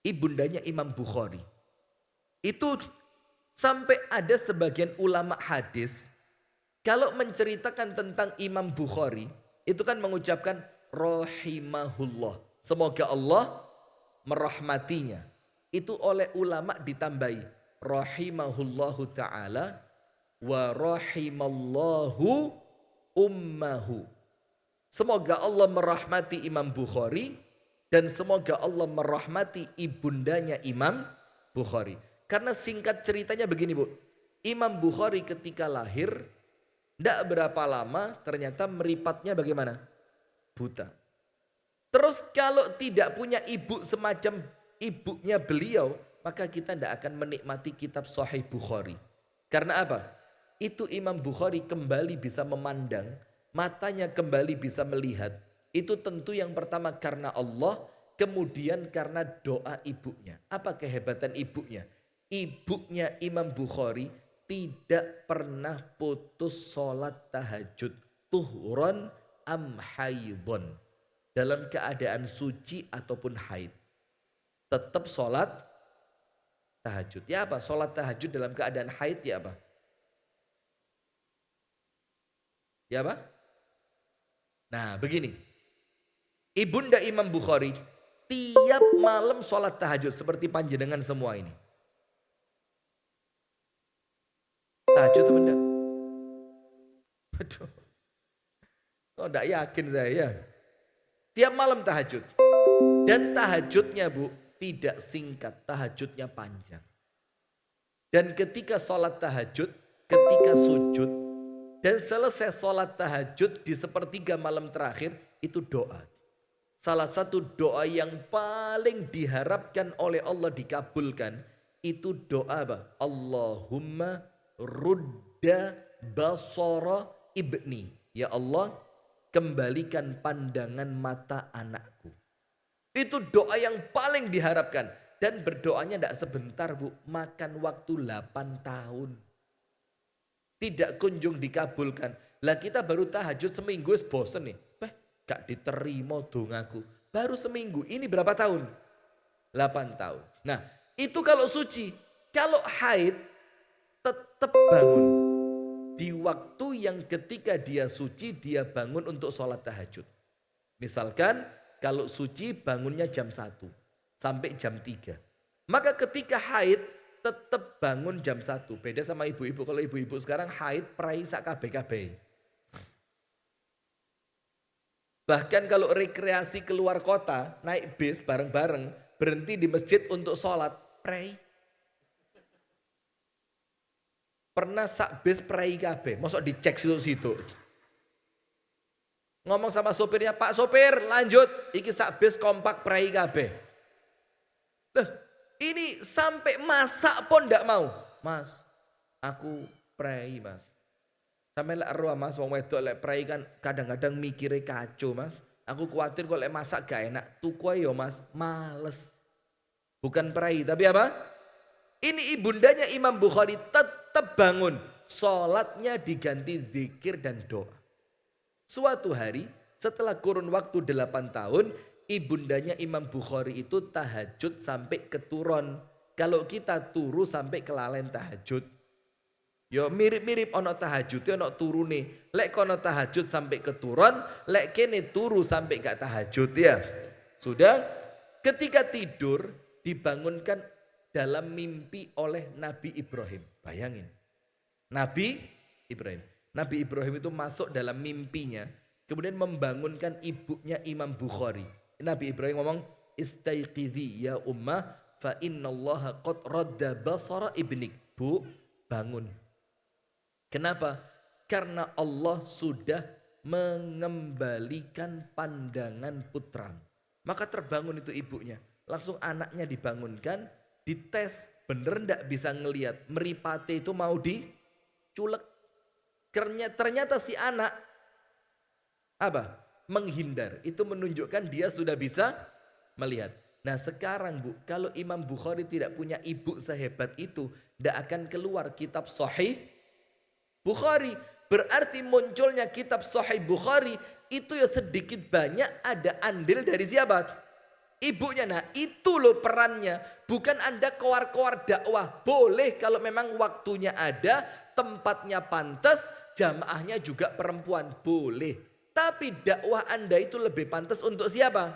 ibundanya Imam Bukhari. Itu sampai ada sebagian ulama hadis kalau menceritakan tentang Imam Bukhari itu kan mengucapkan rahimahullah. Semoga Allah merahmatinya. Itu oleh ulama ditambahi rahimahullahu ta'ala wa rahimallahu ummahu. Semoga Allah merahmati Imam Bukhari dan semoga Allah merahmati ibundanya Imam Bukhari. Karena singkat ceritanya begini Bu. Imam Bukhari ketika lahir tidak berapa lama ternyata meripatnya bagaimana? Buta. Terus kalau tidak punya ibu semacam ibunya beliau, maka kita tidak akan menikmati kitab Sahih Bukhari. Karena apa? Itu Imam Bukhari kembali bisa memandang, matanya kembali bisa melihat. Itu tentu yang pertama karena Allah, kemudian karena doa ibunya. Apa kehebatan ibunya? Ibunya Imam Bukhari tidak pernah putus sholat tahajud. Tuhron am haidon. Dalam keadaan suci ataupun haid. Tetap sholat tahajud. Ya apa? Sholat tahajud dalam keadaan haid ya apa? Ya apa? Nah begini. Ibunda Imam Bukhari tiap malam sholat tahajud seperti panjenengan semua ini. Tahajud atau enggak? Aduh. Oh enggak yakin saya. Tiap malam tahajud. Dan tahajudnya Bu tidak singkat, tahajudnya panjang. Dan ketika sholat tahajud, ketika sujud, dan selesai sholat tahajud di sepertiga malam terakhir, itu doa. Salah satu doa yang paling diharapkan oleh Allah dikabulkan, itu doa apa? Allahumma rudda basara ibni. Ya Allah, kembalikan pandangan mata anakku. Itu doa yang paling diharapkan. Dan berdoanya tidak sebentar Bu, makan waktu 8 tahun. Tidak kunjung dikabulkan. Lah kita baru tahajud seminggu bosen nih. Gak diterima dongaku. Baru seminggu, ini berapa tahun? 8 tahun. Nah itu kalau suci. Kalau haid tetap bangun. Di waktu yang ketika dia suci dia bangun untuk sholat tahajud. Misalkan kalau suci bangunnya jam 1 sampai jam 3. Maka ketika haid tetap bangun jam 1. Beda sama ibu-ibu. Kalau ibu-ibu sekarang haid prai sak kabeh-kabeh. Bahkan kalau rekreasi keluar kota naik bis bareng-bareng berhenti di masjid untuk sholat prai. Pernah sak bis prai kabeh. Mosok dicek situ-situ. Ngomong sama sopirnya, Pak sopir lanjut. Iki sak bis kompak prai kabeh. Loh, ini sampai masak pun ndak mau. Mas, aku prai mas. Sampai lek roh mas, wong wedok lek prai kan kadang-kadang mikire kacau mas. Aku khawatir kok lek masak gak enak. Tuku ayo mas, males. Bukan prai tapi apa? Ini ibundanya Imam Bukhari tetap bangun. Sholatnya diganti zikir dan doa. Suatu hari setelah kurun waktu 8 tahun. Ibundanya Imam Bukhari itu tahajud sampai keturun. Kalau kita turu sampai kelalen tahajud. Yo mirip-mirip ono tahajud, ono turune. Lek kono tahajud sampai keturun, lek kene turu sampai gak tahajud ya. Sudah, ketika tidur dibangunkan dalam mimpi oleh Nabi Ibrahim. Bayangin. Nabi Ibrahim. Nabi Ibrahim itu masuk dalam mimpinya. Kemudian membangunkan ibunya Imam Bukhari. Nabi Ibrahim ngomong, istaiqidhi ya ummah fa innallaha qad radda basara ibnik. Bu, bangun. Kenapa? Karena Allah sudah mengembalikan pandangan putra. Maka terbangun itu ibunya. Langsung anaknya dibangunkan, dites, bener ndak bisa ngelihat. Meripate itu mau diculek. Ternyata si anak apa? Menghindar. Itu menunjukkan dia sudah bisa melihat. Nah sekarang Bu, kalau Imam Bukhari tidak punya ibu sehebat itu, tidak akan keluar kitab Sahih Bukhari. Berarti munculnya kitab Sahih Bukhari itu ya sedikit banyak ada andil dari siapa? ibunya. Nah itu loh perannya. Bukan Anda koar-koar dakwah. Boleh kalau memang waktunya ada, tempatnya pantas, jamaahnya juga perempuan. Boleh. Tapi dakwah Anda itu lebih pantas untuk siapa?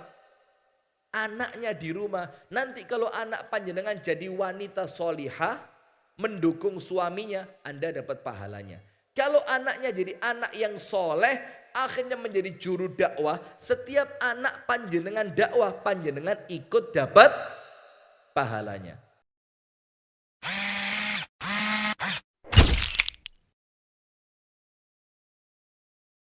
Anaknya di rumah. Nanti kalau anak panjenengan jadi wanita solihah, mendukung suaminya, Anda dapat pahalanya. Kalau anaknya jadi anak yang soleh, akhirnya menjadi juru dakwah. Setiap anak panjenengan dakwah, panjenengan ikut dapat pahalanya.